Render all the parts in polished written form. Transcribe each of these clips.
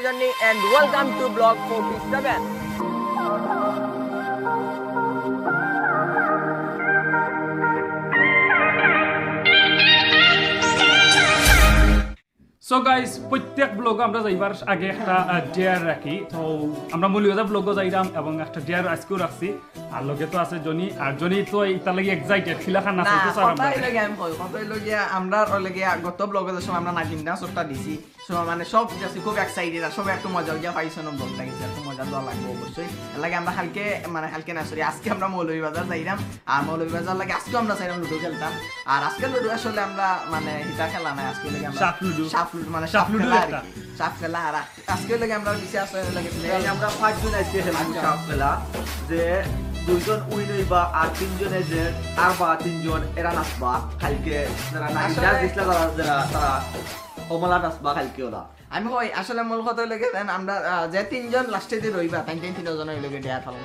Journey and welcome to Vlog 47. So guys প্রত্যেক blog আমরা যাইবার আগে একটা ডেয়ার রাখি তো আমরা মৌলভীবাজার ব্লগও যাইলাম এবং একটা ডেয়ার আজকেও রাখছি আর লগে তো আছে জনি আর জনি তো ইতার লাগি এক্সাইটেড খিলাখান না তো স্যার আমরা কতই লগিয়া আমরা লগিয়া গত ব্লগের সময় আমরা নাগিন ডান্স ওটা দিছি সো মানে সব যাচ্ছে খুব এক্সাইটেড আর সব একটু মজা গিয়া পাইছো না ব্লগটা গেছে একটু মজা দেওয়া লাগবে অবশ্যই লাগে আমরা কালকে না সরি আজকে আমরা মৌলভীবাজার যাইলাম আর মৌলভীবাজার লাগে আজকে আমরা চাইলাম লুডো খেলতাম আর আজকে লুডো আসলে আমরা মানে হিটা খেলা নাই আজকে লাগে আমরা সাপ লুডো মানে সাপ খেলা আর আজকে লাগে আমরা বিশেষ আসলে লাগে আমরা 5 জন আজকে খেলবো সাপ খেলা যে দুইজন উইন হইবা আর তিনজনে যে আর বা তিনজন এরা নাচবা কালকে যারা নাচা দিছলা যারা তারা কমলা নাচবা কালকে ওরা আমি কই আসলে মূল কথা লাগে আমরা যে তিনজন লাস্টে যে রইবা তাই তিনজন হইলো ডেয়া ফেলাম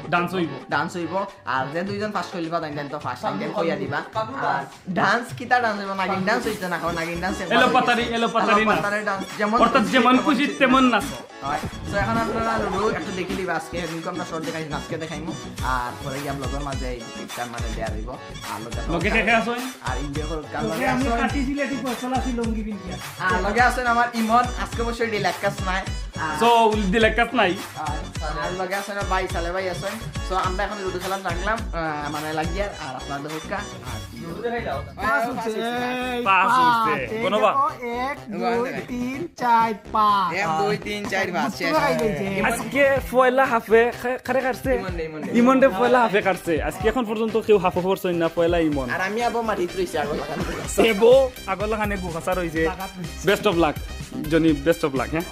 ডান্স হইব আর যে দুইজন ফার্স্ট হইবা তাই তো ফার্স্ট টাইম কইয়া দিবা আর ডান্স কিটা ডান্স হইব নাগিন ডান্স হইছে না কোন নাগিন ডান্স এলো পাতারি না ডান্স যেমন অর্থাৎ যেমন খুশি তেমন নাচ হয় সো এখন আপনারা লুডো একটু দেখি দিবা আজকে কিন্তু আমরা শর্ট দেখাই আজকে দেখাইমু আর পরে গিয়ে ব্লগের মাঝে পিকচার মানে দেয়া হইব আর লগে কে আছে আর ইন্ডিয়া কল কাম লগে আমি কাটিছিলি এটি ফসলা ছিল লঙ্গি পিন্ধিয়া আর লগে আছেন আমার ইমন আজকে বসে ডিলাক্কাস নাই সো দিলেকাত নাই আর লগে আছেন ভাই সালে ভাই আছেন সো আমরা এখন লুডো খেলা লাগলাম মানে লাগিয়া আর আপনাদের হুক্কা আর লুডো দেখাই দাও পাঁচ উঠছে কোনবা 1 2 3 4 5 1 2 3 4 5 শেষ আজকে পয়লা হাফে খারে কাটছে ইমন দে পয়লা হাফে কাটছে আজকে এখন পর্যন্ত কেউ হাফে করছেন না পয়লা ইমন আর আমি আবার মাটিত রইছি আগল লাগান সেবো আগলা খানে গুখাসা রইছে best of luck Johnny best of luck হ্যাঁ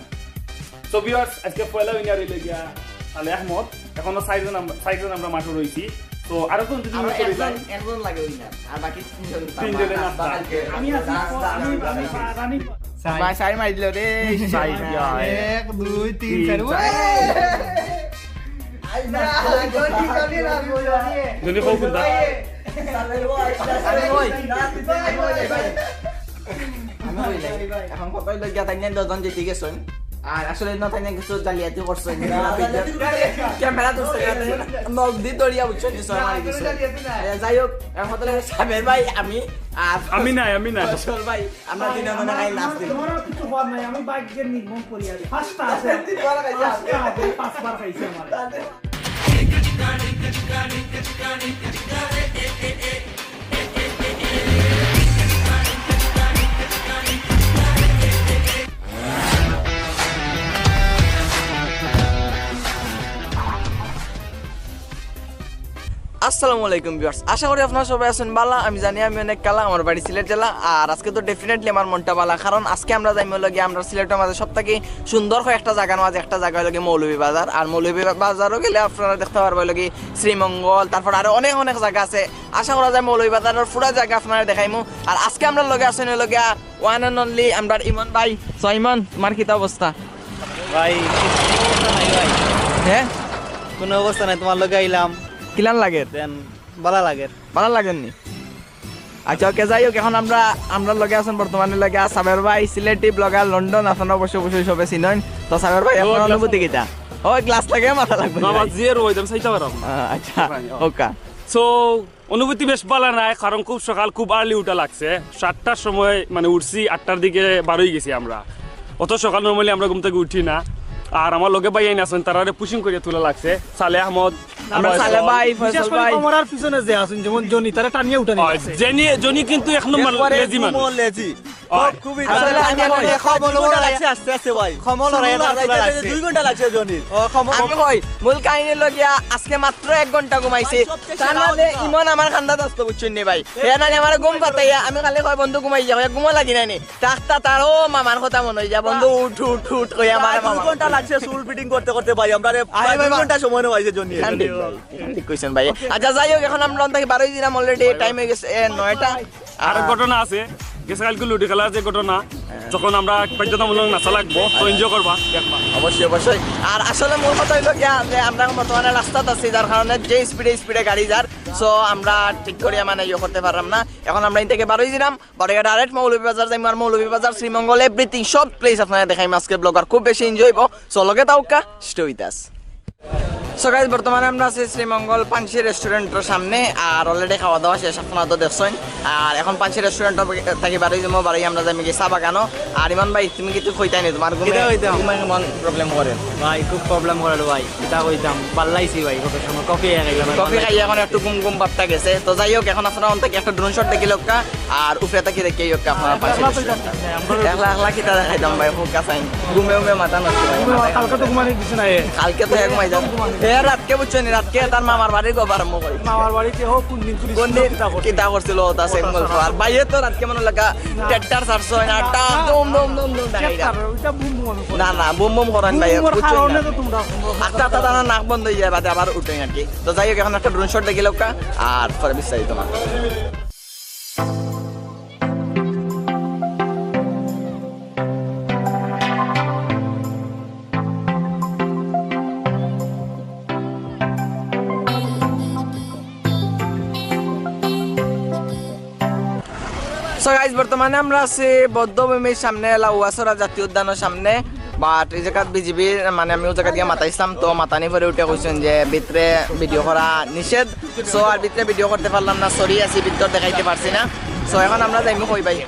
সো ভিউয়ার্স আজকে পয়লা উইনার হইল গিয়া আলে আহমদ এখনো সাইজন আমরা মাঠে রইছি তো আরো কোন যদি মনে করি যাই একজন লাগে উইনার আর বাকি তিনজনে নাস্তা আমি আছি আমি রানি ভাই সাইড মারি দিল রে সাইড 1 2 3 4 আই না জনি জনি কও কুন্দা আরে ওই আমি কইলাই এখন কতই লাগিয়া তাই না দজন জিতে গেছন আর আসলে না তাই না কিছু জালিয়াতি করছে ক্যামেরা ধরছে নগদি দড়িয়া বুঝছো নি সবাই মারি গেছে যাই হোক এখন তো সাবের ভাই আমি নাই আসল ভাই আমরা দিনে মনে হয় নাচ দিই তোমার কিছু বল নাই আমি বাইকের নির্মাণ করি আর ফার্স্ট আছে পাঁচবার খাইছে আমার আসসালামু আলাইকুম ভিউয়ার্স আশা করি আপনারা সবাই আছেন ভালো আমি জানি আমি অনেক কালা আমার বাড়ি সিলেট জেলা আর আজকে তো ডেফিনেটলি আমার মনটা ভালো কারণ আজকে আমরা যাইমু লাগি আমরা সিলেটের মাঝে সবথেকে সুন্দর একটা জায়গার মাঝে একটা জায়গা হলো মৌলভীবাজার আর মৌলভীবাজারও গেলে আপনারা দেখতে পারবেন লাগি শ্রীমঙ্গল তারপর আরো অনেক জায়গা আছে আশা করা যায় মৌলভীবাজারের পুরো জায়গা আপনারা দেখাইমু আর আজকে আমরা লগে আছেন হলো গিয়া ওয়ান এন্ড অনলি আমরা ইমন ভাই সো ইমন তোমার কি অবস্থা ভাই ভাই হ্যাঁ কোনো অবস্থা নাই তোমার লগে আইলাম কিলান লাগে দেন ভালো লাগেনি আচ্ছা ওকে যাই হোক এখন আমরা লগে আছেন বর্তমানে লগে সাবের ভাই সিলেটি ব্লগার লন্ডন আপনারা অবশ্যই সবে চিনেন তো সাবের ভাই আপনার অনুভূতি কিটা ওই গ্লাস লাগে মাথা লাগবে বাবা জিরো হইতাম চাইতে পারো আচ্ছা ওকা সো অনুভূতি বেশ ভালো নাই কারণ খুব সকাল খুব আর্লি উঠা লাগছে 7টার সময় মানে উঠছি 8টার দিকে বার হয়ে গেছি আমরা অত সকাল নরমালি আমরা ঘুম থেকে উঠি না আর আমার লগে ভাই আইন আছেন তারা পুশিং করে তোলা লাগছে সালে আহমদ আমরা সালে ভাই ফয়সাল ভাই কমরার পিছনে যে আছেন যেমন জনি তারা টানিয়ে উঠানি জনি কিন্তু এক নম্বর লেজি মানুষ লেজি খুবই আসলে আমি খবর লাগছে আস্তে ভাই খবর লাগছে 2 ঘন্টা লাগছে জনির আমি কই মূল কাহিনী লগিয়া আজকে মাত্র 1 ঘন্টা ঘুমাইছি তাহলে ইমন আমার খান্দা দস্ত বুঝছেন নি ভাই হে না আমার ঘুম পাতাইয়া আমি খালি কই বন্ধু ঘুমাই যাও ঘুম লাগি না নি তাকতা তার ও মামার কথা মনে হই যা বন্ধু উঠ কই আমার 2 ঘন্টা লাগছে চুল ফিটিং করতে ভাই আমরা 2 ঘন্টা সময় হইছে জনি ঠিক কইছেন ভাই আচ্ছা যাই হোক এখন আমরা থেকে 12 দিন অলরেডি টাইম হয়ে গেছে 9টা আর ঘটনা আছে গেছে কালকে লুডো খেলার যে ঘটনা যখন আমরা বাধ্যতামূলক নাচা লাগবো তো এনজয় করবা দেখবা অবশ্যই অবশ্যই। আর আসলে মূল কথা হইলো গিয়া যে আমরা বর্তমানে রাস্তাত আছি, যার কারণে যে স্পিডে গাড়ি যার, সো আমরা ঠিক করিয়া মানে ইয়ে করতে পারলাম না। এখন আমরা এই থেকে বারোই দিলাম, বারোই ডাইরেক্ট মৌলভীবাজার যাইম, আর মৌলভীবাজার শ্রীমঙ্গল এভরিথিং সব প্লেস আপনারা দেখাইম আজকে ব্লগ, আর খুব বেশি এনজয় হইব। সো লগে তাওকা stay with us. So guys বর্তমানে আমরা আছি শ্রীমঙ্গল পানসি রেস্টুরেন্টের সামনে, আর অলরেডি খাওয়া দাওয়া শেষ, আপনারা তো দেখছেন। আর এখন পানসি রেস্টুরেন্ট থেকে বাড়ি যাবো, বাড়ি আমরা যাই কি চা বাগানো। আর ইমান ভাই তুমি কিছু কইতাই নি, তোমার কেমন প্রবলেম করেন? ভাই খুব প্রবলেম করে ভাই, এটা কইতাম পাল্লাইছি ভাই, কত সময় কফি খাই এখন একটু গুম গুম ভাবটা গেছে। তো যাই হোক, এখন আপনারা অন থেকে একটা ড্রোন শট দেখি লোকটা, আর উপরে থেকে দেখি লোকটা আপনারা পানসি একলা কিতা দেখাইতাম ভাই, খুব কাছাই ঘুমে ঘুমে মাথা নষ্ট ভাই। কালকে তো ঘুমানি দিছে না কালকে তো এক মাই যাও রাতকে বুঝছো নি, রাতকে তার মামার বাড়ির গো আরম্ভ করি। মামার বাড়িতে হোক কোন দিন কোন দিন কিতা করছিল তা সেম গল্প। আর বাইরে তো রাতকে মনে লাগা ট্রেক্টর সারছো না, টা দম দম দম দম দেখাইরা। ওইটা বুম বুম না না বুম বুম করেন ভাই, বুঝছো না তো তোমরা আটটা আটটা নাক বন্ধ হয়ে যায়, বাদে আবার উঠে আর কি। তো যাই হোক, এখন একটা ড্রোন শট দেখি লোকটা, আর পরে বিস্তারিত তোমার। সো গাইস বর্তমানে আমরা আছি বৌদ্ধভূমির সামনে, লাউয়াছড়া জাতীয় উদ্যানের সামনে। বাট এই জায়গাত বিজিবি মানে আমি ওই জায়গা দিয়ে মাতাইছিলাম, তো মাতানি পরে উঠে কইছেন যে ভিতরে ভিডিও করা নিষেধ। সো আর ভিতরে ভিডিও করতে পারলাম না, সরি আছি, ভিতর দেখাইতে পারছি না। সো এখন আমরা যাইমু কই ভাই,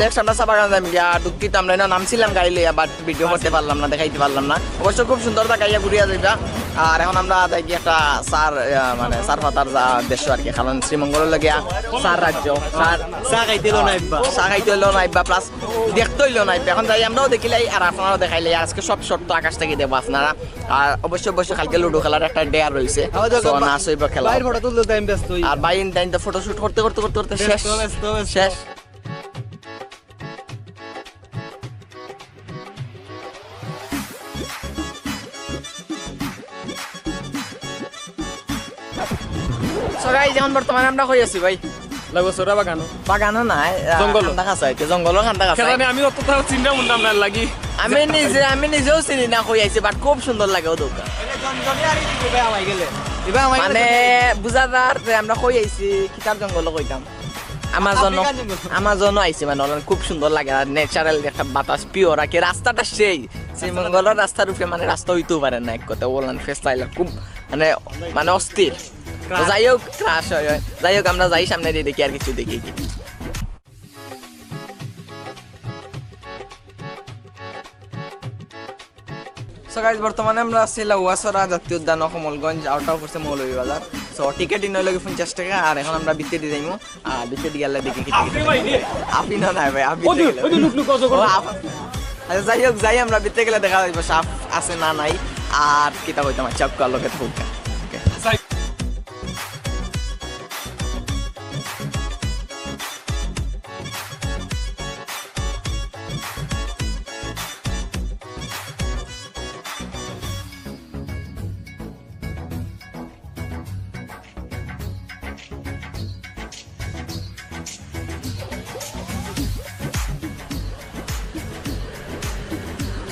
নেক্সট আমরা চা বাগান যাইম গিয়া। দুঃখিত আমরা না নামছিলাম গাড়ি লইয়া, বাট ভিডিও করতে পারলাম না, দেখাইতে পারলাম না। অবশ্য খুব সুন্দর দেখাইয়া ঘুরিয়া যাইবা। আর এখন আমরা যাই কি একটা সার মানে সার পাতার দেশ আর কি, কারণ শ্রীমঙ্গলের লাগিয়া সার রাজ্য, চা খাইতে লো না ইব্বা, চা খাইতে হইলো নাইবা, প্লাস দেখতে হইলো নাইবা। এখন যাই আমরাও দেখিলাই, আর আপনারাও দেখাইলাই। আজকে সব শর্ত আকাশ থেকে দেবো আপনারা। আর অবশ্যই অবশ্যই কালকে লুডো খেলার একটা ডে আর রয়েছে, নাচ হইব খেলা। বাইর ফটো তুলতে টাইম ব্যস্ত হই। আর বাইন টাইম তো ফটো শুট করতে করতে করতে করতে শেষ শেষ। So guys, এখন বর্তমানে আমরা কই আছি ভাই? লাউয়াছড়া বাগানো বাগানো নাই, জঙ্গল। খান্দা খাসা হইতে, জঙ্গলের খান্দা খাসা। সেখানে আমি অত চিন্তা মুন্ডাম না লাগি, আমি নিজেও চিনি না কই আইছি, বাট খুব সুন্দর লাগে ও দোকান। মানে বুঝাদার যে আমরা কই আইছি, কিতাব জঙ্গল কইতাম। আমাজনও আইছি, মানে খুব সুন্দর লাগে, আর ন্যাচারাল একটা বাতাস পিওর আর কি। রাস্তাটা সেই শ্রীমঙ্গলের রাস্তার উপরে, মানে রাস্তা হইতেও পারে না এক কথা, ওলান ফেস পাইলা খুব মানে মানে অস্থির। তো যাই হোক, ক্রাশ হয়। যাই হোক, আমরা যাই সামনে দিয়ে দেখি, আর কিছু দেখি কি। সো গাইস বর্তমানে আমরা আছি লাউয়াছড়া জাতীয় উদ্যান, কমলগঞ্জ, আউটটাও করছে মৌলভীবাজার। সো টিকেট ইন হইলো 50 টাকা। আর এখন আমরা বিতে দিয়ে যাইমু, আর বিতে দিয়ে গেলে দেখি কি আপনি না নাই ভাই, আপনি আচ্ছা যাই হোক, যাই আমরা বিতে গেলে দেখা যাইব সাপ আছে না নাই, আর কিতা হইতাম চাপকা লোকে থাকুক।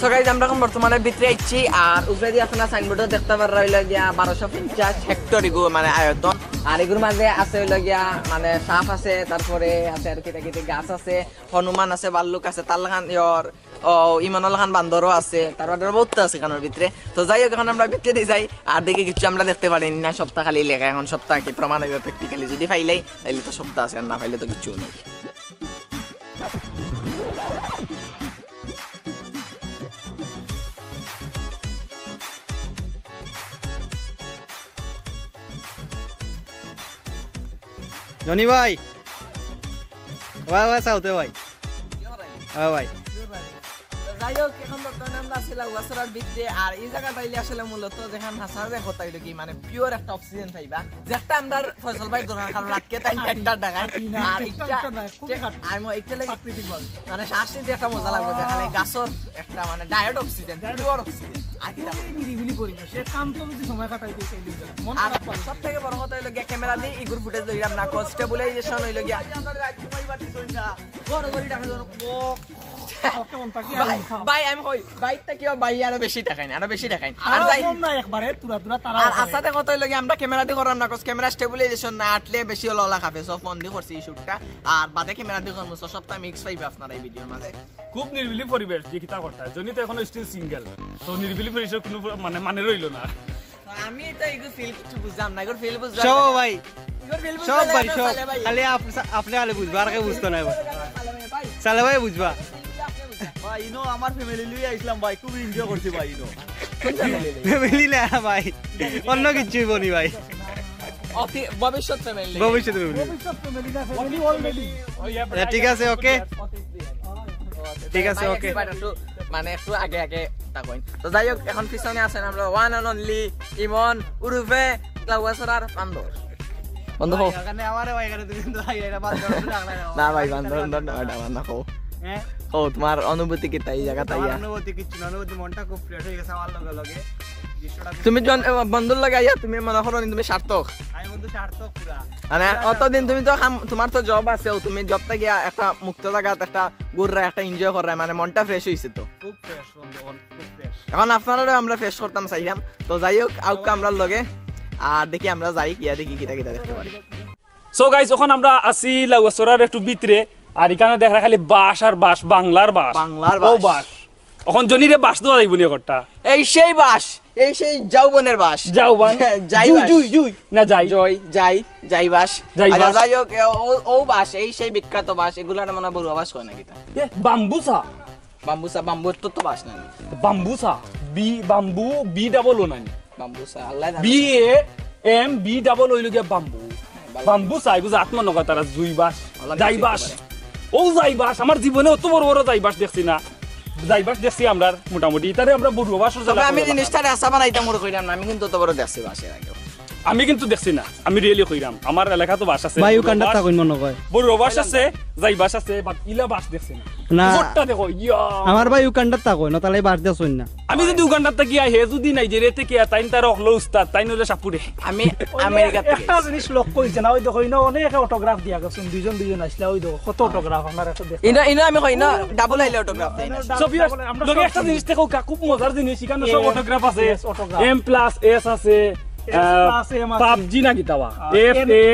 সো গাইস, আমরা এখন বর্তমানে ভিতরে আইছি, আর উপরে দিয়ে আপনারা সাইনবোর্ডও দেখতে পারেন হইলো গিয়া 1250 হেক্টর এগু মানে আয়তন। আর এগুলোর মাঝে আছে হইলো গিয়া মানে সাপ আছে, তারপরে আছে আর কিটা কিটা গাছ আছে, হনুমান আছে, ভাল্লুক আছে, তালখান ইমানুল খান বান্দরও আছে, তারপরে বহুত আছে এখানের ভিতরে। তো যাই হোক, এখন আমরা ভিতরে দিয়ে যাই, আর দেখি কিছু আমরা দেখতে পারি না। সপ্তাহ খালি লেখা, এখন সপ্তাহ কি প্রমাণ হইবে প্র্যাকটিক্যালি, যদি পাইলেই তাইলে তো সপ্তাহ আছে, আর না পাইলে তো কিছু নেই। জনি ভাই, ভাই চাওতে ভাই, হ্যাঁ ভাই, যাই হোক এখন বর্তমানে আমরা আছি লাউয়াছড়ার ভিতরে আর এই জায়গাটা হইলে আসলে মূলত যেখানে হাসার যে কথা হইলো কি মানে পিওর একটা অক্সিজেন পাইবা যেটা আমরা ফয়সাল ভাই দোকান কারণ রাতকে তাই একটা টাকায় আর আমি একটা লাগে মানে শ্বাস নিতে একটা মজা লাগবে যেখানে গাছর একটা মানে ডায়েট অক্সিজেন পিওর অক্সিজেন আর কি নিরিবিলি পরিবেশ সে কাম তো যদি সময় কাটাইতে চাইলে মন আর খারাপ পাবে সব থেকে বড় কথা হইলো গিয়া ক্যামেরা দিয়ে ইগুর ফুটেজ লইলাম না স্টেবিলাইজেশন হইলো গিয়া কেমন থাকি ভাই আমি কই বাইকটা কি ভাই আরো বেশি দেখাই না আরো বেশি দেখাই আর আর যাই কম না একবারে তুরা তুরা তারা আর আসাতে কত হইলো কি আমরা ক্যামেরা দিয়ে করাম না কস ক্যামেরা স্টেবিলাইজেশন না আটলে বেশি হলো ওলা খাবে সব ফোন দিয়ে করছি এই শুটটা আর বাদে ক্যামেরা দিয়ে করব সবটা মিক্স পাইবে আপনারা এই ভিডিওর মাঝে খুব নিরিবিলি পরিবেশ যে কিতা করতে হয় জনি তো এখনো স্টিল সিঙ্গেল তো নিরিবিলি পরিবেশের কোনো মানে রইলো না আমি তো এগুলো ফিল কিছু বুঝলাম না এগুলো ফিল বুঝলাম সব ভাই এগুলো ফিল সব ভাই সব খালি আপনি খালি বুঝবা আর কেউ বুঝতো না এবার চালে ভাই বুঝবা ভাই ইনো আমার ফ্যামিলি লিয়ে আইছিলাম ভাই খুব এনজয় করছি ভাই ইনো ফ্যামিলি না ভাই অন্য কিছুই বনি ভাই অতি ভবিষ্যৎ ফ্যামিলি ভবিষ্যতে family। ভবিষ্যৎ ফ্যামিলি না ফ্যামিলি অলরেডি ঠিক আছে ওকে ঠিক আছে ওকে মানে একটু আগে আগে তা কইন তো যাই হোক এখন পিছনে আছেন আমরা ওয়ান এন্ড অনলি ইমন উরুফে লাউয়াছড়ার বান্দর বন্ধ হোক এখানে আমারে ভাই এখানে তুমি তো এটা বাদ দাও না ভাই বান্দর বান্দর হোক হ্যাঁ ও তোমার অনুভূতি কি তাই জায়গা তাই আমার অনুভূতি কিছু না অনুভূতি মনটা খুব ফ্রেশ হয়ে গেছে আমার লগে লগে দৃশ্যটা তুমি বন্ধুর লাগে আইয়া তুমি মনে করো তুমি সার্থক আমি বন্ধু সার্থক পুরা মানে অতদিন তুমি তো তোমার তো জব আছে তুমি জবটা গিয়া একটা মুক্ত জায়গা একটা ঘুররা একটা এনজয় করা মানে মনটা ফ্রেশ হয়েছে তো খুব ফ্রেশ বন্ধু খুব ফ্রেশ এখন আপনারা আমরা ফ্রেশ করতাম চাইলাম তো যাই হোক আউকা আমরা লগে আর দেখি আমরা যাই গিয়া দেখি কিটা কিটা দেখতে পারি সো গাইস এখন আমরা আছি লাউয়াছড়ার একটু ভিতরে আর এখানে দেখা খালি বাঁশ আর বাঁশ বাংলার বাঁশ বাংলার ও বাঁশ। বাঁশ এখন জনিরে বাঁশ দেওয়া যাইব নি একটা এই সেই বাস এই সেই যৌবনের বাস যাও বান যাই বাস। না যাই যাই বাস যাই আচ্ছা, বাস। যাই হোক ও বাস এই সেই বিখ্যাত বাস এগুলার মানে বড়ুয়া বাস হয় নাকি বাম্বুসা বাম্বুর তো বাস নাই Bambusa bamboo B double O নাই বাম্বুসা আল্লাহ জানে। B A M B double হইল গিয়া বাম্বু বাম্বুসা এগুলো আত্মনগর তারা জুই বাস আল্লাহ যাই নিশ্চয়ই বাস পারে। ও যাই বাস আমার জীবনে অত বড় বড় যাই বাস দেখছি না যাই বাস দেখছি আমরা মোটামুটি তারে আমরা বড়ুয়া বাস তবে আমি জিনিসটা আশা বানাইতাম মনে কইরাম না আমি কিন্তু তো বড় দেখছি বাসের আগে আমি কিন্তু দেখছি না আমি রিয়েলি কইরাম আমার এলাকা তো বাস আছে ভাই বড়ুয়া ওখানটা বাস, তা কইন মনে কয় বড়ুয়া বাস আছে যাই বাস আছে বাট ইলা বাস দেখছি না না। জোরটা দেখো ইয়া আমার ভাই ওখানটা তা কই না তাহলে বাদ দেছ না আমি যদি উগান্ডার থেকে হে যদি নাইজেরিয়া থেকে তাইন তার হলো উস্তাদ তাইন হলে সাপুরে আমি আমেরিকা থেকে একটা জিনিস লক্ষ্য হইছে না ওই দেখো ইনো অনেক অটোগ্রাফ দিয়া গেছেন দুজন আসলে ওই দেখো কত অটোগ্রাফ আপনার একটা দেখো ইনো আমি কই না ডাবল হাইলে অটোগ্রাফ দেই না সব লগে একটা জিনিস দেখো খুব মজার জিনিস এখানে সব অটোগ্রাফ আছে Yes, autograph. M plus S আছে plus M আছে। পাবজি না কিতাবা এফ এ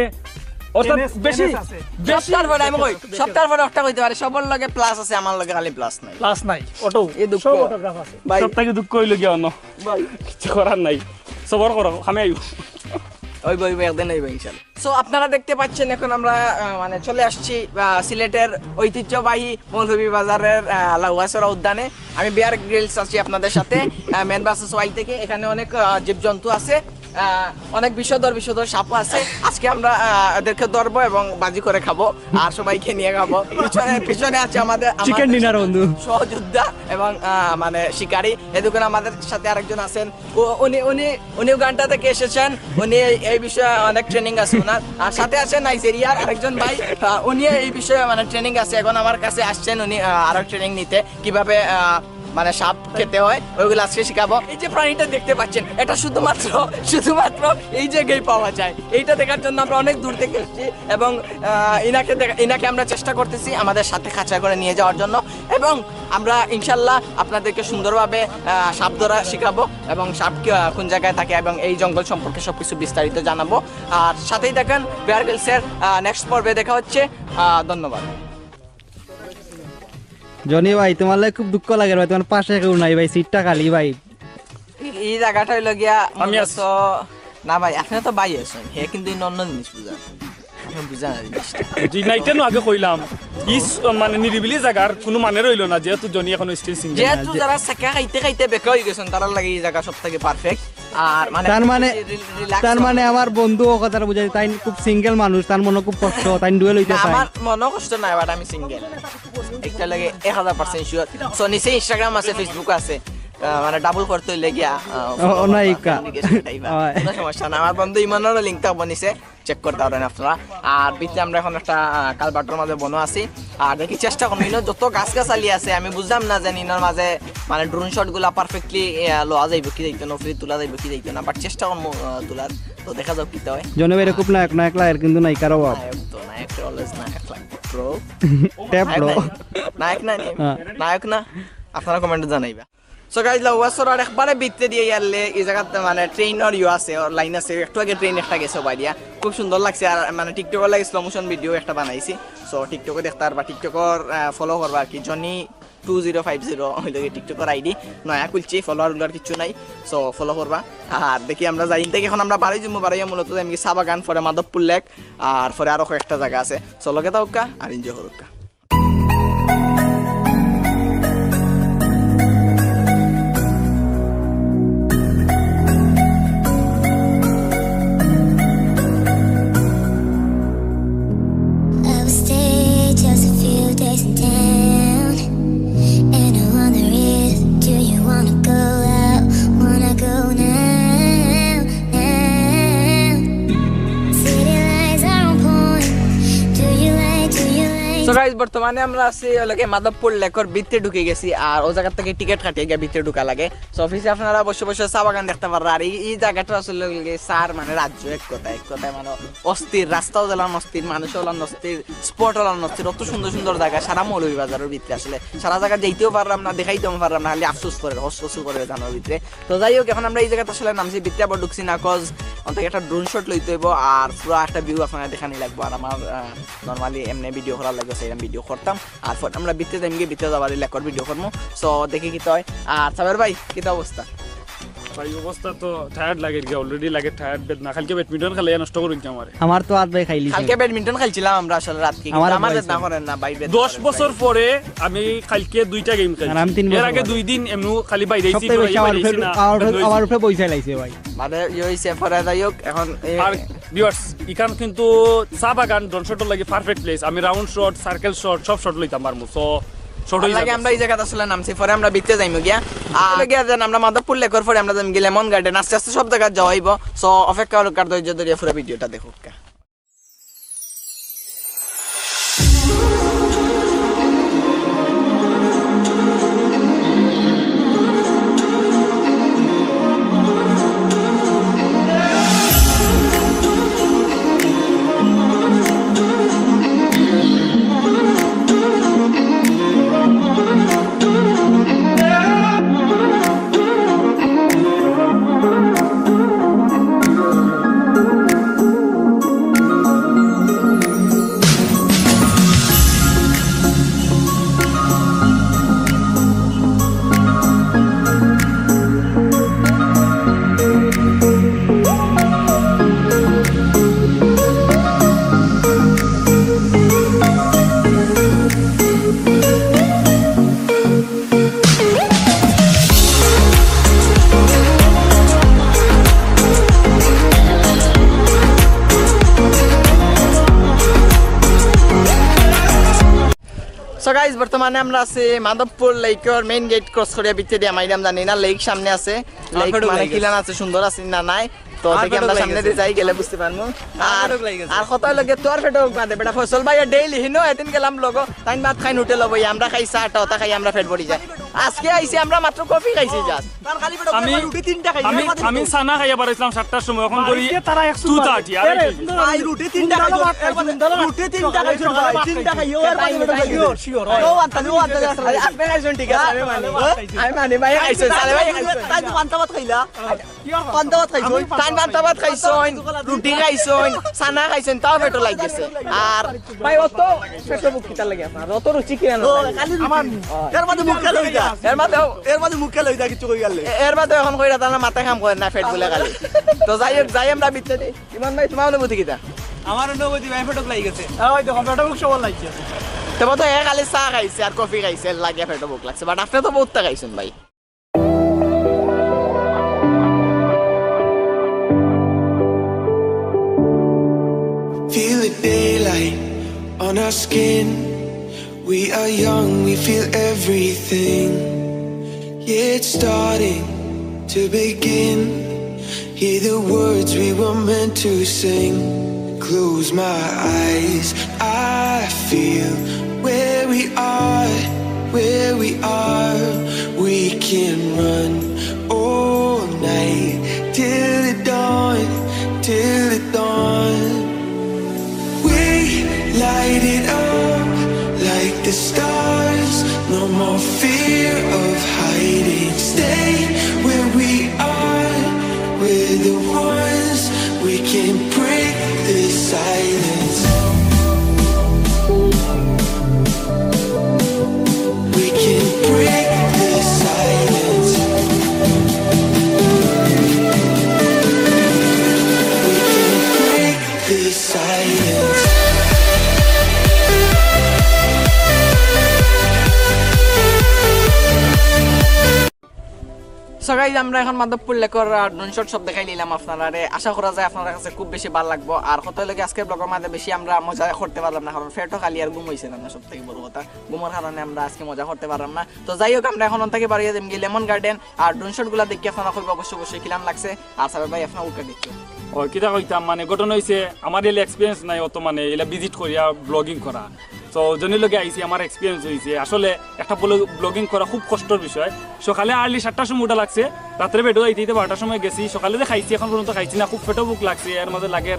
অর্থাৎ NS বেশি আছে। বেশি সপ্তাহের পরে আমি কই সপ্তাহের পরে একটা কইতে পারে সবার লগে প্লাস আছে আমার লগে খালি প্লাস নাই প্লাস নাই অটো এই দুঃখ। সব অটোগ্রাফ আছে ভাই সব থেকে দুঃখ হইল গিয়া অন্য কিছু করার নাই সবর করো আমি আইব ওই বই একদিন এই ইনশাআল্লাহ সো আপনারা দেখতে পাচ্ছেন এখন আমরা মানে চলে আসছি সিলেটের ঐতিহ্যবাহী মৌলভীবাজারের লাউয়াছড়া উদ্যানে আমি বিয়ার গ্রিলস আছি আপনাদের সাথে মেন বাসেস ওয়াই থেকে এখানে অনেক জীবজন্তু আছে অনেক বিষধর সাপ আছে আজকে আমরা এদেরকে ধরবো এবং বাজি করে খাবো আর সবাইকে নিয়ে খাবো পিছনে আছে আমাদের চিকেন ডিনার বন্ধু সহযোদ্ধা এবং মানে শিকারী এদিকে আমাদের সাথে আরেকজন আছেন উনি উগান্ডা থেকে এসেছেন উনি এই বিষয়ে অনেক ট্রেনিং আছে ওনার আর সাথে আছেন নাইজেরিয়ার আরেকজন ভাই উনি এই বিষয়ে মানে ট্রেনিং আছে এখন আমার কাছে আসছেন উনি আরো ট্রেনিং নিতে কিভাবে মানে সাপ খেতে হয় ওইগুলো আজকে শিখাবো এই যে প্রাণীটা দেখতে পাচ্ছেন এটা শুধুমাত্র এই জায়গায় পাওয়া যায় এইটা দেখার জন্য আমরা অনেক দূর থেকে এসেছি এবং ইনাকে আমরা চেষ্টা করতেছি আমাদের সাথে খাঁচা করে নিয়ে যাওয়ার জন্য এবং আমরা ইনশাল্লাহ আপনাদেরকে সুন্দরভাবে সাপ ধরা শিখাবো এবং সাপ কোন জায়গায় থাকে এবং এই জঙ্গল সম্পর্কে সবকিছু বিস্তারিত জানাবো আর সাথেই দেখেন বেয়ার গ্রিলসের নেক্সট পর্বে দেখা হচ্ছে ধন্যবাদ জনি ভাই তোমার লাগে খুব দুঃখ লাগে ভাই তোমার পাশে কেউ নাই ভাই সিটটা খালি ভাই এই জায়গাটা হইলো গিয়া আমি আছি। তো না ভাই আপনি তো ভাই আছেন হে কিন্তু অন্য জিনিস বুঝান বুঝা না জিনিসটা জি নাইটেনো আগে কইলাম ইস মানে নিরিবিলি জায়গার কোনো মানে রইল না যেহেতু জনি এখন স্টিল সিঙ্গেল যেহেতু যারা সাকা খাইতে বেকা হয়ে গেছেন তারা লাগে এই জায়গা সব থেকে পারফেক্ট আর মানে তার মানে আমার বন্ধু ও কথাটা বুঝাই তাই খুব সিঙ্গেল মানুষ তার মনে খুব কষ্ট তাই ডুয়েল হইতে চায় আমার মনে কষ্ট নাই বাট আমি সিঙ্গেল একটা লাগে 1000% শিওর। সো নিচে ইনস্টাগ্রাম আছে, ফেসবুক আছে, মানে ডাবল করতে হইলে গিয়া অনায়িকা। কোনো সমস্যা না। আমার বন্ধু ইমানেরও লিঙ্ক থাকবো নিচে, চেক করতে পারেন আপনারা। আর ভিতরে আমরা এখন একটা কালবাটোর মাঝে বনো আছি। আর দেখি চেষ্টা করবো ইনো যত গাছ গাছালি আছে, আমি বুঝলাম না যে ইনোর মাঝে মানে ড্রোন শট গুলা পারফেক্টলি লোয়া যাইব কি যাইতো না, ফ্রি তোলা যাইব কি যাইতো না, বাট চেষ্টা করবো তোলার। তো দেখা যাক কি হয়। জনবের খুব নায়ক নায়ক লায়ের কিন্তু নায়িকার অভাব। নায়ক তো নায়ক অলওয়েজ নায়ক লাগবে ব্রো। Tap bro. নায়ক না নায়ক না, আপনারা কমেন্টে জানাইবা। সো গাইজ লাউয়াসর আর একবারে বিতে দিয়ে ইয়ারলে এই জায়গাতে মানে ট্রেনের ইউ আছে, লাইন আছে, একটু আগে ট্রেন একটা গেছে বাইরিয়া, খুব সুন্দর লাগছে। আর মানে টিকটকের লাগে স্লো মোশন ভিডিও একটা বানাইছি। সো টিকটকে দেখতে পারবা, টিকটকর ফলো করবা আর কি, জনি 2050 হইলে টিকটকের আইডি নয়া খুলছি, ফলোয়ার উলার কিছু নাই। সো ফলো করবা। আর দেখি আমরা যাই থেকে এখন আমরা বাড়ি যাবো, বাড়াইয়া মূলত এমনি চা বাগান, পরে মাধবপুর লেক, আর পরে আরো কয়েকটা জায়গা আছে। সো লগে থাকা আর enjoy করুকা। I will stay just a few days in town, and I wonder if do you wanna go out? Wanna go now, now? City lights are on point. Do you like? So guys বর্তমানে আমরা আছি ওলাকে মাধবপুর লেকের ভিতরে ঢুকে গেছি। আর ও জায়গা থেকে ticket কাটিয়ে গিয়ে ভিতরে ঢুকা লাগে। সো অফিসে আপনারা বসে বসে চা বাগান দেখতে পারবেন। আর এই জায়গাটা আসলে সার মানে রাজ্য, এক কথায় মানে অস্থির, রাস্তাও জ্বালান অস্থির, মানুষ হলান অস্থির, স্পট হলান অস্থির, অত সুন্দর সুন্দর জায়গা সারা মৌলভীবাজারের ভিতরে। আসলে সারা জায়গা যেতেও পারলাম না, দেখাইতেও পারলাম না, খালি আফসোস করে হসু করে জানার ভিতরে। তো যাই হোক, এখন আমরা এই জায়গাটা আসলে নামছি, ভিতরে আবার ঢুকছি না, কজ অন্তত একটা ড্রোন শট লইতে হইব আর পুরো একটা ভিউ আপনারা দেখানি লাগবো। আর আমার নর্মালি এমনি ভিডিও করার লাগবে, সেইরকম ভিডিও করতাম। আর আমরা ভিতরে যাই গিয়ে ভিতরে যাবার লেকর ভিডিও করবো। সো দেখি কি হয়। আর সাবের ভাই কি অবস্থা? ভাই অবস্থা তো টায়ার্ড লাগে কি, অলরেডি লাগে টায়ার্ড, বেদ না কালকে ব্যাডমিন্টন খেলে নষ্ট করুন কি আমারে। আমার তো আজ ভাই খাইলি। কালকে ব্যাডমিন্টন খেলছিলাম আমরা আসলে রাত কি, আমাদের না করেন না বাইরে। 10 বছর পরে আমি কালকে 2টা গেম খেলছি। আর আমি 3 বছর এর আগে 2 দিন এমনি খালি বাইরে আইছি, সবথেকে বেশি আমার উপরে পয়সা লাইছে ভাই। মানে হইছে পরে যাই হোক এখন আর ভিউয়ার্স ইখান কিন্তু চা বাগান ড্রোন শটের লাগে পারফেক্ট প্লেস। আমি রাউন্ড শট, সার্কেল শট সব শট লইতাম পারমু। সো শট হই লাগে আমরা এই জায়গাতে আসলে নামছি, পরে আমরা ভিতরে যাইমু গিয়া। আর গিয়া দেন আমরা মাধবপুর লেকের পরে আমরা যাইম গিয়ে লেমন গার্ডেন, আস্তে আস্তে সব জায়গা যাওয়া হইব। সো অপেক্ষা করুক আর ধৈর্য ধরে পুরো ভিডিওটা দেখুক। সো গাইজ বর্তমানে আমরা আছি মাধবপুর লেকের মেইন গেট ক্রস করে ভিতরে দিয়ে মাইরাম, জানি না লেক সামনে আছে, লেক মানে কিলান আছে, সুন্দর আছে না নাই। তো দেখি আমরা সামনে দিয়ে যাই, গেলে বুঝতে পারবো। আর কত লাগে তোর ফেটো বাদে বেটা ফসল ভাই ডেইলি হিনো এদিন গেলাম লোক তাই ভাত খাই হোটেল লবই, আমরা খাই চাটা ওটা খাই, আমরা পেট ভরি যায়। আজকে আইছি আমরা মাত্র কফি খাইছি জাস্ট। আমি সানা খাইয়া পারাইছিলাম 7টার সময়, এখন করি তারা 2:30। আর ভাই রুটি 3টা খাইছো, রুটি 3টা খাইছো ভাই, 3টা খাইও আর বাকি বেটা খাইও শিওর ও আনতা আপনি খাইছেন ঠিক আছে, আমি মানি ভাই খাইছেন, সালে ভাই খাইছেন, তাই তো পান্তা ভাত খাইলা, পান্তা ভাত খাইছো, তাই পান্তা ভাত খাইছেন, রুটি খাইছেন, সানা খাইছেন, তাও পেটো লাগিছে। আর ভাই অত পেটো বুক কিটা লাগে আপনার, অত রুচি কি না আমার এর মধ্যে মুখ খেলে হইতা, এর মধ্যে মুখ খেলে হইতা কিছু কই গেলে, এর মধ্যে এখন কইরা তানা মাথা কাম করে না, পেট বলে খালি। তো যাই হোক, যাই আমরা ভিতরে। ইমান ভাই তোমার অনুভূতি কিটা? আমার অনুভূতি ভাই ফটক লাগি গেছে। ওই দেখো পেটো বুক সবল লাগছে। তবে তো এ খালি চা খাইছে আর কফি খাইছে, লাগে পেটো বুক লাগছে। বাট আপনি তো বহুতটা খাইছেন ভাই। Feel the daylight on our skin. We are young, we feel everything. Yeah, it's starting to begin. Hear the words we were meant to sing. Close my eyes, I feel where we are, where we are. We can run all night till the dawn, till the dawn. We light it up like the stars. No more fear of hiding. Stay where we are. We're the ones. We can break the silence. We can break the silence. We can break the silence. So guys আমরা এখন Madhabpur লেকর drone shot সব দেখাই নিলাম আপনারা। আশা করা যায় আপনার কাছে খুব বেশি ভালো লাগবো। আর কত লাগে আজকের ব্লগের মাঝে বেশি আমরা মজা করতে পারলাম না, কারণ ফেটও খালি আর ঘুম হয়েছে না, সব থেকে বড় কথা ঘুমের কারণে আমরা আজকে মজা করতে পারলাম না। তো যাই হোক, আমরা এখন থেকে বাড়িয়ে দেব গিয়ে লেমন গার্ডেন আর ড্রোন শট গুলা দেখি আপনারা খুব অবশ্যই কিলাম লাগছে। আর সাহেব ভাই আপনার উঠে দেখছো ওই কিতা কইতাম মানে ঘটনা হয়েছে আমার এলে এক্সপিরিয়েন্স নাই অত, মানে এলা ভিজিট করিয়া ব্লগিং করা। তো জনের লগে আইসি আমার এক্সপিরিয়েন্স হয়েছে। আসলে একটা ব্লগিং করা খুব কষ্টের বিষয়। সকালে আর্লি 7টার সময় উঠা লাগছে, রাত্রে বেডও আইতে 12টার সময় গেছি। সকালে যে খাইছি এখন পর্যন্ত খাইছি না, খুব পেটও বুক লাগছে। এর মাঝে লাগে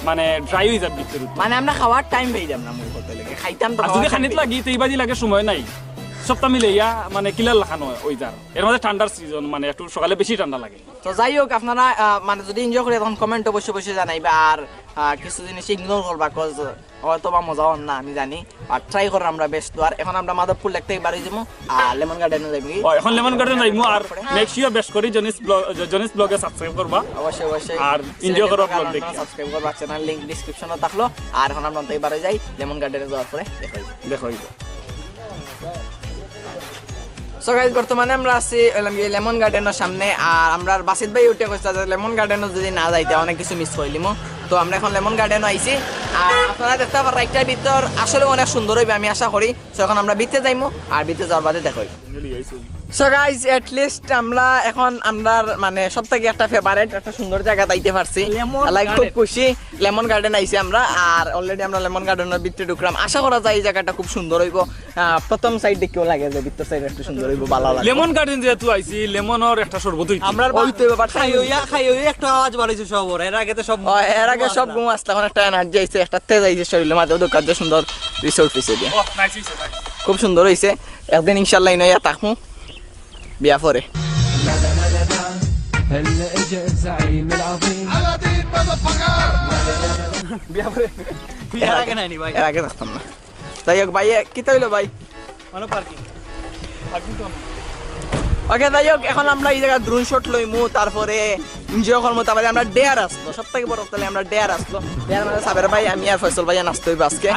মানে ড্রাই হয়ে যাবে ভিতরে, মানে আমরা খাওয়ার টাইম পেয়ে যাব না, মূল কথা লাগে খাইতাম তো। আর যদি খানিত লাগি তো এই বাজি লাগে সময় নাই, সপ্তাহ মিলে ইয়া মানে কিলার লাখানো ওই যার। এর মাঝে ঠান্ডার সিজন, মানে একটু সকালে বেশি ঠান্ডা লাগে। তো যাই হোক, আপনারা মানে যদি এনজয় করে তখন কমেন্ট অবশ্যই জানাইবা। আর কিছু জিনিস ইগনোর করবা, কজ হয়তো বা মজা হন না আমি জানি। আর ট্রাই করার আমরা বেস্ট। আর এখন আমরা মাধবপুর লেক থেকে বাড়ি যাবো আর লেমন গার্ডেনে যাবি। এখন লেমন গার্ডেন যাইমু। আর মেক শিওর বেস্ট করি জনিস ব্লগে সাবস্ক্রাইব করবা, অবশ্যই আর এনজয় করবা ব্লগ দেখি। সাবস্ক্রাইব করবা, চ্যানেল লিংক ডেসক্রিপশনে থাকলো। আর এখন আমরা থেকে বাড়ি যাই লেমন গার্ডেনে যাওয়ার পরে দেখো। সো গাইস, বর্তমানে আমরা আছি লেমন গার্ডেনের সামনে। আর আমরা বাসিত ভাই উঠে কইছে যে লেমন গার্ডেনে যদি না যাইতে অনেক কিছু মিস করলিম। তো আমরা এখন লেমন গার্ডেনে আইছি। আর আপনারা দেখতে পারেন রাইটার ভিতর আসলে অনেক সুন্দর হইবে আমি আশা করি। সো এখন আমরা ভিতরে যাইমু, আর ভিতরে যাওয়ার বাদে দেখাই। সো গাইস, এট লিস্ট আমরা এখন আমরার মানে সবথেকে একটা ফেভারিট একটা সুন্দর জায়গা যাইতে পারছি। লাইক খুব খুশি, লেমন গার্ডেন আইছি আমরা। আর অলরেডি আমরা লেমন গার্ডেনের ভিতরে ঢুকলাম। আশা করা যায় এই জায়গাটা খুব সুন্দর হইব। প্রথম সাইড দেখেও লাগে যে ভিতর সাইড একটু সুন্দর হইব, ভালো লাগে। লেমন গার্ডেন যেহেতু আইছি, লেমনের একটা শরবত হইতো। আমরা হইতে ব্যাপার খাই একটা আওয়াজ বাড়াইছে সব। এর আগে তো সব এর আগে সব ঘুম আসলে এখন একটা এনার্জি আইছে, একটা তেজ আইছে শরীরের মাঝে। দোকান যে সুন্দর রিসোর্ট পিছে দিয়ে খুব সুন্দর হইছে। একদিন ইনশাআল্লাহ ইনয়া থাকমু বিয়া পরে। এর আগে নাইনি ভাই, এর আগে থাকতাম না। যাই হোক ভাই, কি তৈল ভাই? মানে পার্কিং ওকে, যাই হোক, এখন আমরা এই জায়গায় ড্রোন শট লইমু, তারপরে এনজয় করবো। তারপরে আমরা ডেয়ার আসলো, সব থেকে বড় তাহলে আমরা ডেয়ার আসলো। ডেয়ার মানে সাবের ভাই, আমি আর ফয়সল ভাই নাচতে হইব আজকে।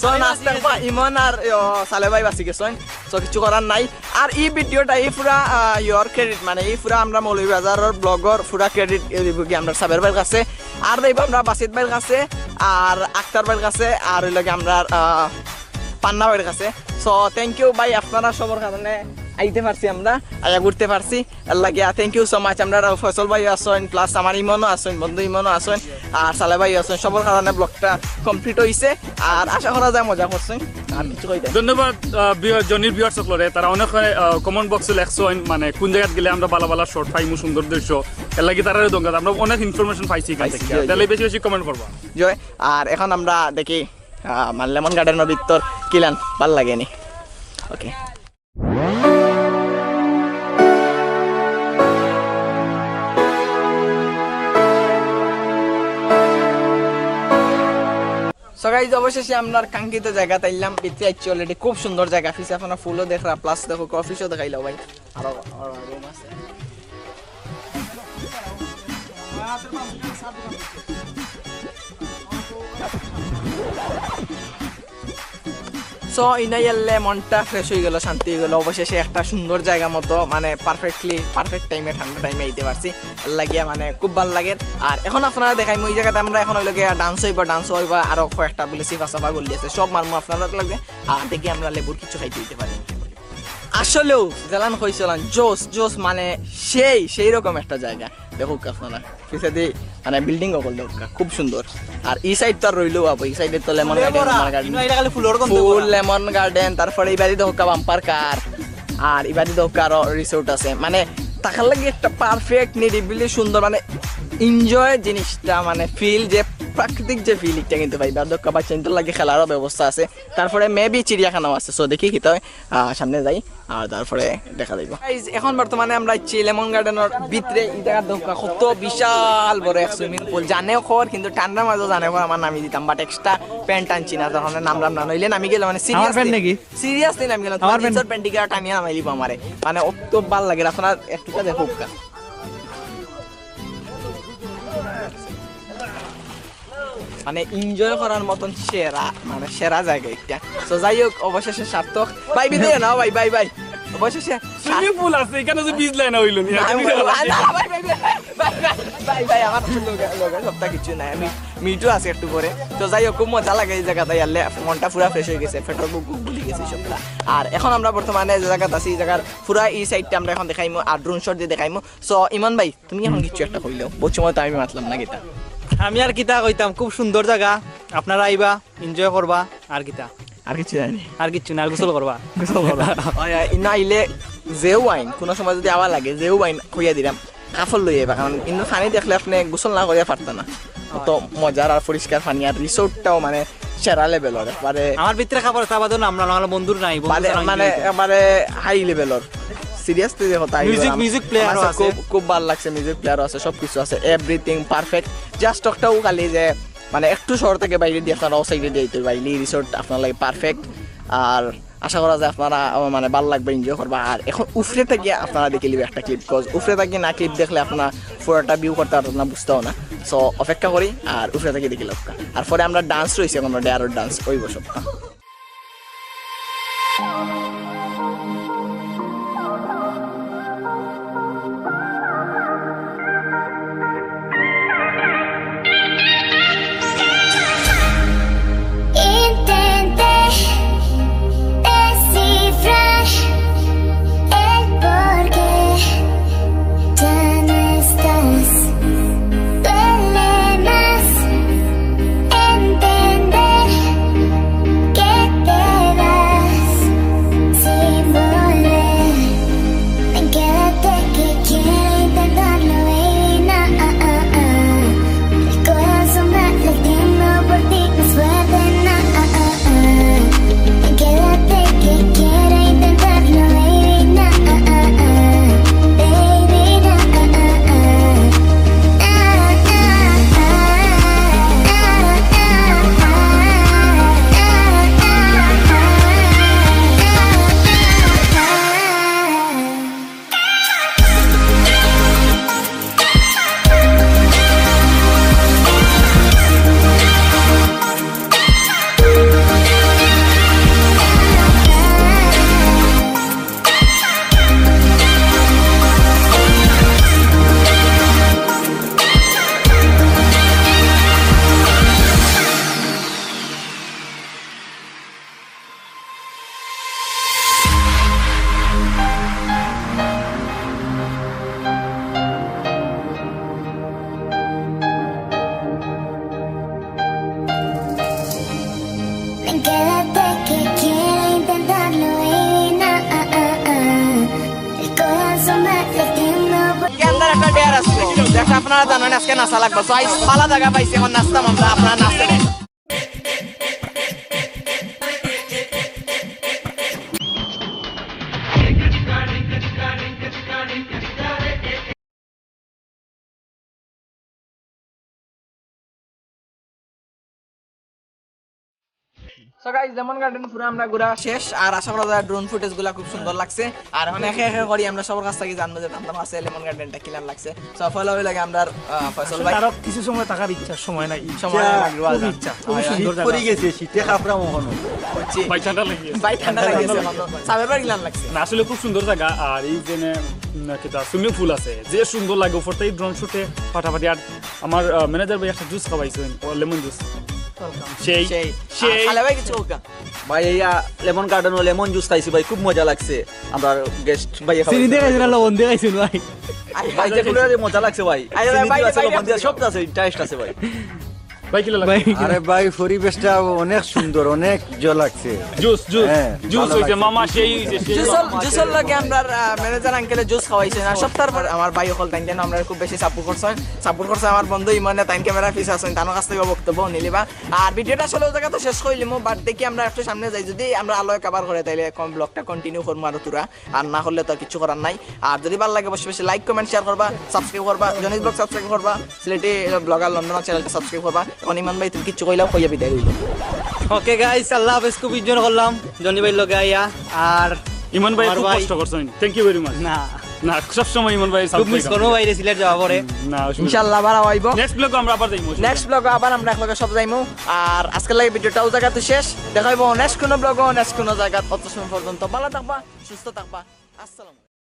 সো নাচতে ইমন আর সালে ভাই বাঁচি গেছেন। সো কিছু করার নাই। আর এই ভিডিওটা এই পুরা ইয়র ক্রেডিট, মানে এই পুরা আমরা মৌলভীবাজারের ব্লগর পুরা ক্রেডিট দিব কি আমরা সাবের ভাইয়ের কাছে, আর দেব আমরা বাসিত ভাইয়ের কাছে, আর আক্তার ভাইয়ের কাছে, আর ওই লাগে আমরা পান্না ভাইয়ের কাছে। সো থ্যাংক ইউ ভাই, আপনারা সবার কারণে আইতে পারছি, আমরা আয়া ঘুরতে পারছি। লাগে থ্যাংক ইউ সো মাচ। আমরা ফয়সল ভাই আসেন, প্লাস আমার ইমনও আসেন, বন্ধু ইমনও আসেন, আর সালে ভাই আসেন। সবার কারণে ব্লগটা কমপ্লিট হয়েছে। আর আশা করা যায় মজা করছেন। আর কিছু কইতে ধন্যবাদ জনির ভিউয়ার্স সকলরে। তারা অনেক কমেন্ট বক্সে লেখছেন মানে কোন জায়গায় গেলে আমরা ভালো ভালো শর্ট পাইমু, সুন্দর দৃশ্য। এর লাগি তারা দঙ্গা আমরা অনেক ইনফরমেশন পাইছি এখান থেকে। তাহলে বেশি বেশি কমেন্ট করবা জয়। আর এখন আমরা দেখি মানে লেমন গার্ডেনের ভিতর কিলান ভাল লাগেনি। ওকে, সো গাইস, অবশেষে আমরা কাঙ্ক্ষিত জায়গা তাইলাম। ভিতরে আইছি অলরেডি, খুব সুন্দর জায়গা। ফিসে আপনারা ফুলও দেখরা, প্লাস দেখো অফিসও দেখাইলাও ভাই। আরো রুম আছে। সো ইনাই এলে মনটা ফ্রেশ হয়ে গেল, শান্তি হয়ে গেল। অবশেষে একটা সুন্দর জায়গা মতো মানে পারফেক্ট টাইমে ঠান্ডা টাইমে দিতে পারছি, লাগিয়া মানে খুব ভালো লাগে। আর এখন আপনারা দেখাই ওই জায়গাতে আমরা এখন হইলে ডান্স হইবা আরো কয়েকটা বলে সিফা সাফা গল্লি আছে, সব মারমু আপনারা লাগবে। আর দেখি আমরা লেবুর কিছু খাইতে দিতে পারি। আসলেও জেলান হয়েছিলাম জোস মানে সেই রকম একটা জায়গা। দেখুক আপনারা পিছাদি মানে বিল্ডিং করলে খুব সুন্দর। আর এই সাইড তো আর রইলেও আবো, এই সাইডে তো লেমন গার্ডেন, ফুল লেমন গার্ডেন, তারপরে এই বাড়ি দেখা বাম্পার কার, আর এই বাড়ি দেখা আরো রিসোর্ট আছে। মানে তাকার লাগে একটা পারফেক্ট নিরিবিলি সুন্দর মানে এনজয় জিনিসটা মানে ফিল যে প্রাকৃতিক যে ফিলিংটা কিন্তু পাইবা। দক্কা বা চেন্টার লাগে খেলারও ব্যবস্থা আছে, তারপরে মেবি চিড়িয়াখানাও আছে। সো দেখি কি হয়, সামনে যাই আর তারপরে দেখা যাইব। এখন বর্তমানে আমরা লেমন গার্ডেনের ভিতরে এই জায়গা দক্কা কত বিশাল বড় এক সুইমিং পুল। জানেও খবর কিন্তু ঠান্ডার মাঝে জানে খবর আমার নামি দিতাম, বাট এক্সট্রা প্যান্ট আনছি না, তখন নামলাম না। নইলে নামি গেলে মানে সিরিয়াসলি নামি গেলাম, তোমার নিচের প্যান্টিকে টানিয়ে নামাই দিব আমারে, মানে অত ভাল লাগে। আপনার একটু দেখুক মানে এনজয় করার মতন সেরা জায়গা একটা। তো যাই হোক অবশেষে সার্থক। ভাই বিদায় নাও ভাই অবশেষে সুইমিং পুল আছে এখানে, যে বিজ লাইন হইল নি ভাই আমার সবটা কিছু নাই, আমি মিটু আছে একটু করে। তো যাই হোক খুব মজা লাগে এই জায়গাতে আলে, মনটা পুরা ফ্রেশ হয়ে গেছে, পেট্রোল বুক ভুলে গেছি সবটা। আর এখন আমরা বর্তমানে যে জায়গাতে আছি এই জায়গার পুরা এই সাইডটা আমরা এখন দেখাইমু আর ড্রোন শট দিয়ে দেখাইমু। সো ইমান ভাই তুমি এখন কিছু একটা কইলেও বহুত সময় তো আমি মাতলাম না গীতা। আমি আর কিতা কইতাম, খুব সুন্দর জায়গা, আপনারা আইবা এনজয় করবা। আর কিতা আর কিছু জানি আর কিচ্ছু না, আর গোসল করবা। ইনা আইলে জেও আইন কোনো সময় যদি আবার লাগে জেও আইন খুঁয়া দিলাম কাফল লই আইবা, কারণ ইন্দু পানি দেখলে আপনি গোসল না করিয়া পারত না। তো মজার আর পরিষ্কার পানি, আর রিসোর্টটাও মানে সেরা লেভেলর একবারে। আমার ভিতরে খাবার চাবা না, আমরা নাহলে বন্ধুর নাই মানে একবারে হাই লেভেলর। সিরিয়াসলি দেখো তাই মিউজিক প্লেয়ারও আছে, খুব ভালো লাগছে। মিউজিক প্লেয়ারও আছে, সবকিছু আছে, এভরিথিং পারফেক্ট। জাস্ট একটাও খালি যে মানে একটু শহর থেকে বাইরে দিয়ে আপনারা সাইডে দিয়ে দিতে পারলে রিসোর্ট আপনার লাগে পারফেক্ট। আর আশা করা যায় আপনারা মানে ভালো লাগবে, এনজয় করবা। আর এখন উফরে থেকে আপনারা দেখে নিবে একটা ক্লিপ, বিকজ উফরে থেকে না ক্লিপ দেখলে আপনার পুরোটা ভিউ করতে পারতো না, বুঝতেও না। সো অপেক্ষা করি আর উফরে থেকে দেখি লোক। আর পরে আমরা ডান্স রয়েছি, আমরা ডেয়ারোর ডান্স করবো সবটা। Intenté descifrar el porqué ya no estás. Duele más entender que te vas sin volver. Ven, quédate que quiero intentarlo, baby, el corazón va latiendo por ti más fuerte. Quédate que quiero intentarlo, baby, Quédate que quiero intentarlo, baby, el corazón va latiendo por কি আন্দার একটা dare আসছে, যেটা আপনারা জানেন আজকে নাচা লাগবে। সো আইস পালা জায়গা পাইছি, এখন নাচতাম আমরা, আপনারা নাচতে নেই। সো গাইস লেমন গার্ডেন পুরো আমরা ঘোরা শেষ আর আশা করা যায় ড্রোন ফুটেজ গুলা খুব সুন্দর লাগছে আর এখন একে একে করি আমরা সবার কাছ থেকে জানবো যে আপনার আছে লেমন গার্ডেনটা কিলার লাগছে সো ফলো হয়ে লাগে আমরা ফয়সাল ভাই আরো কিছু সময় থাকার ইচ্ছা সময় নাই সময় লাগবে খুব ইচ্ছা খুব সুন্দর জায়গা পড়ে গেছে শীতে খাপরা মহনো হচ্ছে ভাই ঠান্ডা লেগে ভাই ঠান্ডা লাগছে সাবের বার কিলার লাগছে না আসলে খুব সুন্দর জায়গা আর এই যে সুইমিং পুল আছে যে সুন্দর লাগে উপর থেকে ড্রোন শুটে ফাটাফাটি আর আমার ম্যানেজার ভাই একটা জুস খাওয়াইছেন লেমন জুস সেই সেই সেই খালে ভাই কিছু হোক ভাই এইয়া লেমন গার্ডেন ও লেমন জুস খাইছি ভাই খুব মজা লাগছে আমরা গেস্ট ভাই চিনি দিয়ে খাইছেন না লবণ দিয়ে খাইছেন ভাই ভাই যেগুলো মজা লাগছে ভাই আরে ভাই, চিনি দিয়ে আছে ভাই, লবণ দিয়ে ভাই, সব আছে টেস্ট আছে ভাই ভাই কি লাগে ভাই আরে ভাই পরিবেশটা অনেক সুন্দর অনেক জল লাগছে জুস জুস হ্যাঁ, জুস ভালো হইছে লাগছে। মামা সেই হইছে সেই জুসল লাগে আমরা ম্যানেজার আঙ্কেলে জুস খাওয়াইছেন আর সপ্তাহের পর আমার ভাই হল তাই আমরা খুব বেশি সাপোর্ট করছে আমার বন্ধু ইমানে তাই ক্যামেরা পিছ আছেন তার কাছ থেকে বক্তব্য নিলিবা আর ভিডিওটা আসলে ওই জায়গা তো শেষ করিলিম বাট দেখি আমরা একটু সামনে যাই যদি আমরা আলোয় কভার করে তাইলে কম ব্লগটা কন্টিনিউ করবো আর তোরা আর না হলে তো কিছু করার নাই আর যদি ভালো লাগে অবশ্যই লাইক কমেন্ট শেয়ার করবা সাবস্ক্রাইব করবা জনিস ব্লগ সাবস্ক্রাইব করবা সিলেটি ব্লগার লন্ডন চ্যানেলটা সাবস্ক্রাইব করবা এখন ইমান ভাই তুমি কিছু কইলাও কইয়া বিদায় হইল ওকে গাইস আল্লাহ হাফেজ খুব এনজয় করলাম জনি ভাই লগে আইয়া আর ইমন ভাই আমার খুব ভাই- কষ্ট করছেন থ্যাংক ইউ ভেরি মাচ না না সব সময় ইমন ভাই খুব মিস করবো বাইরে সিলেট যাওয়া পরে না ইনশাআল্লাহ আবার আইব নেক্সট ব্লগ আমরা আবার যাইমু নেক্সট ব্লগ আবার আমরা একলগে সব যাইমু আর আজকের লাগে ভিডিওটাও জায়গাতে শেষ দেখাইবো নেক্সট কোনো ব্লগ নেক্সট কোনো জায়গা তত সময় পর্যন্ত ভালো থাকবা সুস্থ থাকবা আসসালাম